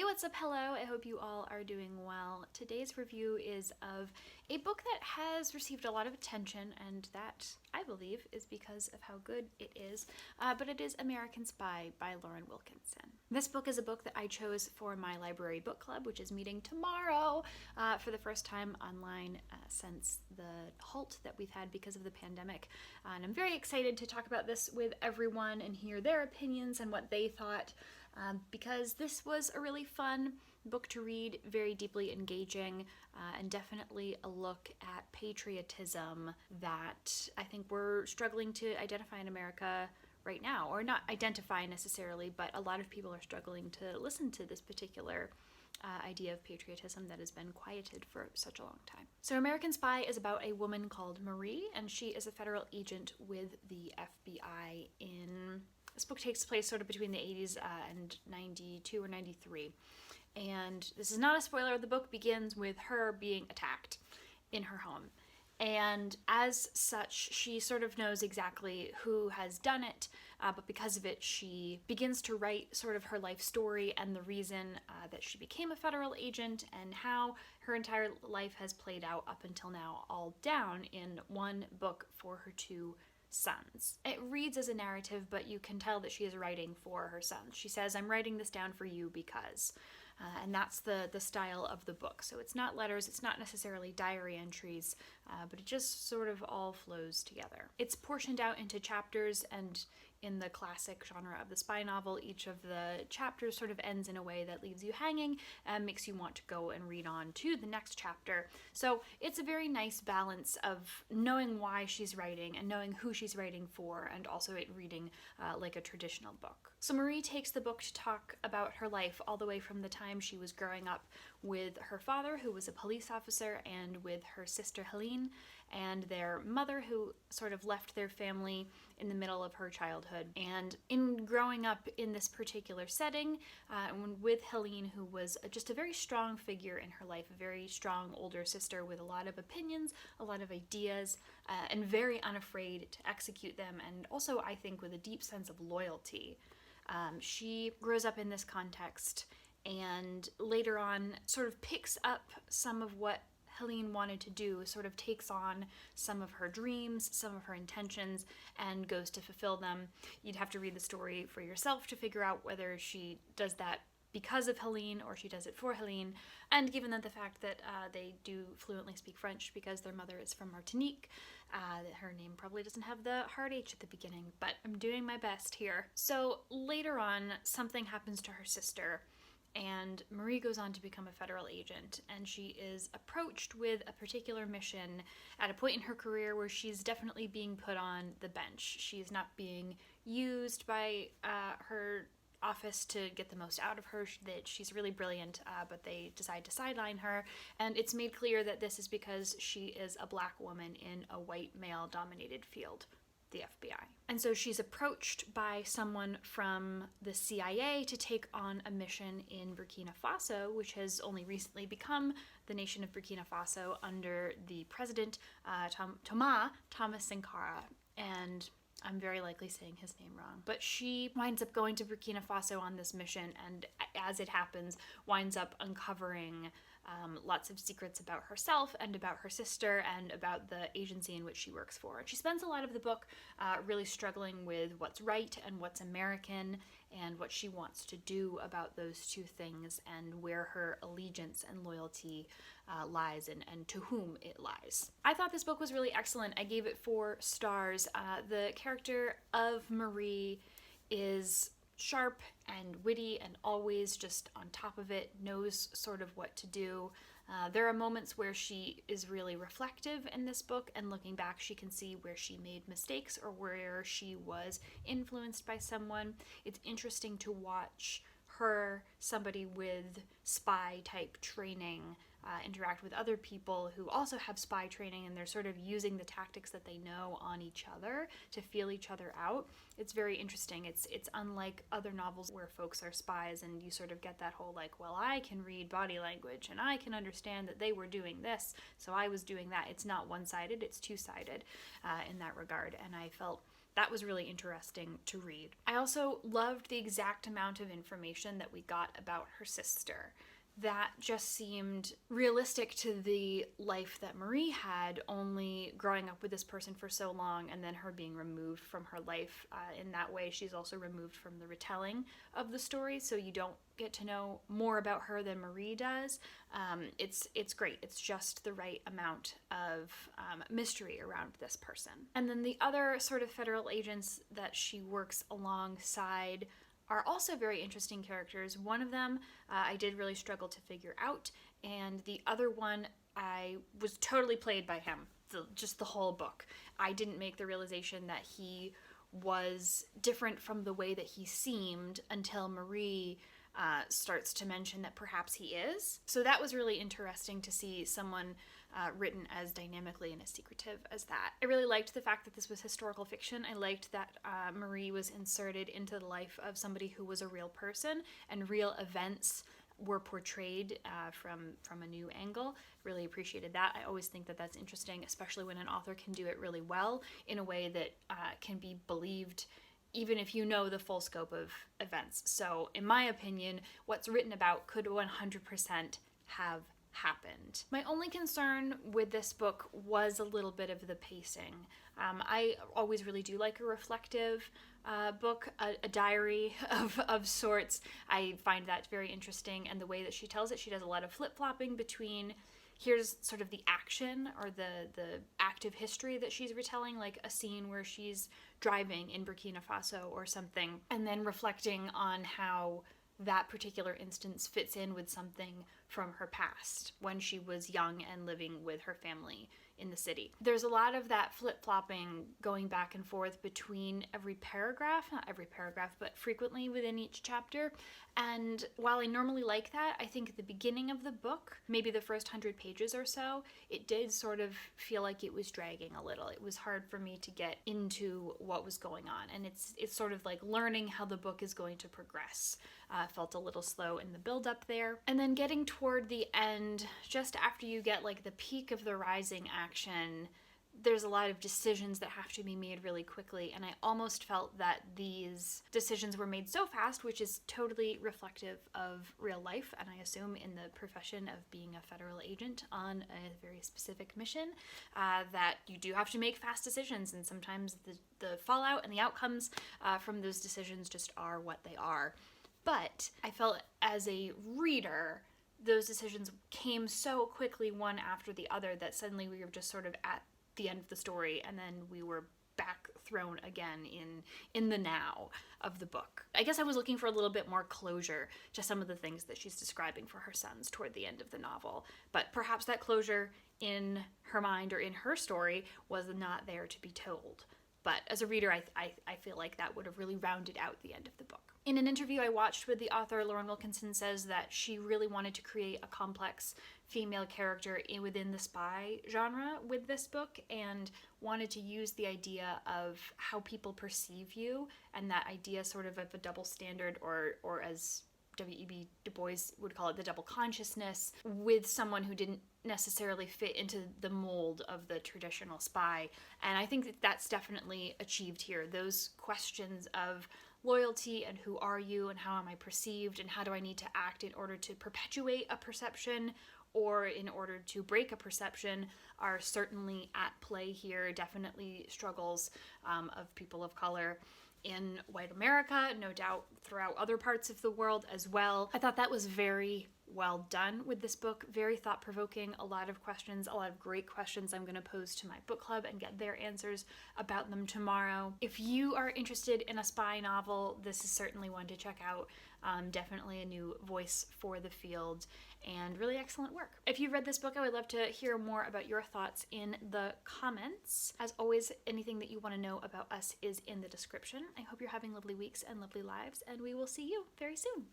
what's up? Hello, I hope you all are doing well. Today's review is of a book that has received a lot of attention, and that, I believe, is because of how good it is, but it is American Spy by Lauren Wilkinson. This book is a book that I chose for my library book club, which is meeting tomorrow for the first time online since the halt that we've had because of the pandemic. And I'm very excited to talk about this with everyone and hear their opinions and what they thought, because this was a really fun book to read, very deeply engaging, and definitely a look at patriotism that I think we're struggling to identify in America right now, or not identify necessarily, but a lot of people are struggling to listen to this particular idea of patriotism that has been quieted for such a long time. So American Spy is about a woman called Marie, and she is a federal agent with the FBI in... This book takes place sort of between the 80s and 92 or 93. And this is not a spoiler. The book begins with her being attacked in her home. And as such, she sort of knows exactly who has done it, but because of it, she begins to write sort of her life story and the reason that she became a federal agent and how her entire life has played out up until now, all down in one book for her two sons. It reads as a narrative, but you can tell that she is writing for her sons. She says, "I'm writing this down for you because," and that's the style of the book. So it's not letters, it's not necessarily diary entries, but it just sort of all flows together. It's portioned out into chapters, and in the classic genre of the spy novel, each of the chapters sort of ends in a way that leaves you hanging and makes you want to go and read on to the next chapter. So it's a very nice balance of knowing why she's writing and knowing who she's writing for, and also it reading like a traditional book. So Marie takes the book to talk about her life all the way from the time she was growing up with her father, who was a police officer, and with her sister Helene, and their mother, who sort of left their family in the middle of her childhood. And in growing up in this particular setting, with Helene, who was just a very strong figure in her life, a very strong older sister with a lot of opinions, a lot of ideas, and very unafraid to execute them, and also, I think, with a deep sense of loyalty. She grows up in this context and later on sort of picks up some of what Helene wanted to do, sort of takes on some of her dreams, some of her intentions, and goes to fulfill them. You'd have to read the story for yourself to figure out whether she does that because of Helene or she does it for Helene. And given that the fact that they do fluently speak French because their mother is from Martinique, her name probably doesn't have the hard H at the beginning, but I'm doing my best here. So later on, something happens to her sister, and Marie goes on to become a federal agent, and she is approached with a particular mission at a point in her career where she's definitely being put on the bench. She's not being used by her office to get the most out of her, that she's really brilliant, but they decide to sideline her, and it's made clear that this is because she is a black woman in a white male-dominated field, the FBI. And so she's approached by someone from the CIA to take on a mission in Burkina Faso, which has only recently become the nation of Burkina Faso under the president, Thomas Sankara. And I'm very likely saying his name wrong, but she winds up going to Burkina Faso on this mission, and as it happens, winds up uncovering lots of secrets about herself and about her sister and about the agency in which she works for. And she spends a lot of the book really struggling with what's right and what's American and what she wants to do about those two things and where her allegiance and loyalty lies and to whom it lies. I thought this book was really excellent. I gave it 4 stars. The character of Marie is sharp and witty and always just on top of it, knows sort of what to do. There are moments where she is really reflective in this book, and looking back she can see where she made mistakes or where she was influenced by someone. It's interesting to watch her, somebody with spy type training, interact with other people who also have spy training, and they're sort of using the tactics that they know on each other to feel each other out. It's very interesting. It's unlike other novels where folks are spies and you sort of get that whole like, well, I can read body language and I can understand that they were doing this, so I was doing that. It's not one-sided, it's two-sided in that regard, and I felt that was really interesting to read. I also loved the exact amount of information that we got about her sister. That just seemed realistic to the life that Marie had, only growing up with this person for so long and then her being removed from her life. In that way, she's also removed from the retelling of the story, so you don't get to know more about her than Marie does. It's great. It's just the right amount of mystery around this person. And then the other sort of federal agents that she works alongside are also very interesting characters. One of them I did really struggle to figure out, and the other one I was totally played by him, just the whole book. I didn't make the realization that he was different from the way that he seemed until Marie starts to mention that perhaps he is. So that was really interesting to see someone written as dynamically and as secretive as that. I really liked the fact that this was historical fiction. I liked that Marie was inserted into the life of somebody who was a real person, and real events were portrayed from a new angle. Really appreciated that. I always think that that's interesting, especially when an author can do it really well in a way that can be believed even if you know the full scope of events. So in my opinion, what's written about could 100% have happened. My only concern with this book was a little bit of the pacing. I always really do like a reflective book, a diary of sorts. I find that very interesting, and the way that she tells it, she does a lot of flip-flopping between here's sort of the action or the active history that she's retelling, like a scene where she's driving in Burkina Faso or something, and then reflecting on how that particular instance fits in with something from her past when she was young and living with her family in the city. There's a lot of that flip-flopping going back and forth between every paragraph, not every paragraph, but frequently within each chapter. And while I normally like that, I think at the beginning of the book, maybe the first 100 pages or so, it did sort of feel like it was dragging a little. It was hard for me to get into what was going on. And it's sort of like learning how the book is going to progress. Felt a little slow in the build-up there. And then getting toward the end, just after you get like the peak of the rising action, there's a lot of decisions that have to be made really quickly, and I almost felt that these decisions were made so fast, which is totally reflective of real life, and I assume in the profession of being a federal agent on a very specific mission, that you do have to make fast decisions, and sometimes the fallout and the outcomes from those decisions just are what they are. But I felt as a reader, those decisions came so quickly one after the other that suddenly we were just sort of at the end of the story, and then we were back thrown again in the now of the book. I guess I was looking for a little bit more closure to some of the things that she's describing for her sons toward the end of the novel, but perhaps that closure in her mind or in her story was not there to be told. But as a reader, I feel like that would have really rounded out the end of the book. In an interview I watched with the author, Lauren Wilkinson says that she really wanted to create a complex female character within the spy genre with this book, and wanted to use the idea of how people perceive you, and that idea sort of a double standard, or as W.E.B. Du Bois would call it, the double consciousness, with someone who didn't necessarily fit into the mold of the traditional spy. And I think that that's definitely achieved here. Those questions of loyalty and who are you and how am I perceived and how do I need to act in order to perpetuate a perception or in order to break a perception are certainly at play here. Definitely struggles of people of color in white America, no doubt throughout other parts of the world as well. I thought that was very well done with this book, very thought-provoking, a lot of questions, a lot of great questions I'm going to pose to my book club and get their answers about them tomorrow. If you are interested in a spy novel, this is certainly one to check out. Definitely a new voice for the field and really excellent work. If you've read this book, I would love to hear more about your thoughts in the comments. As always, anything that you want to know about us is in the description. I hope you're having lovely weeks and lovely lives, and we will see you very soon.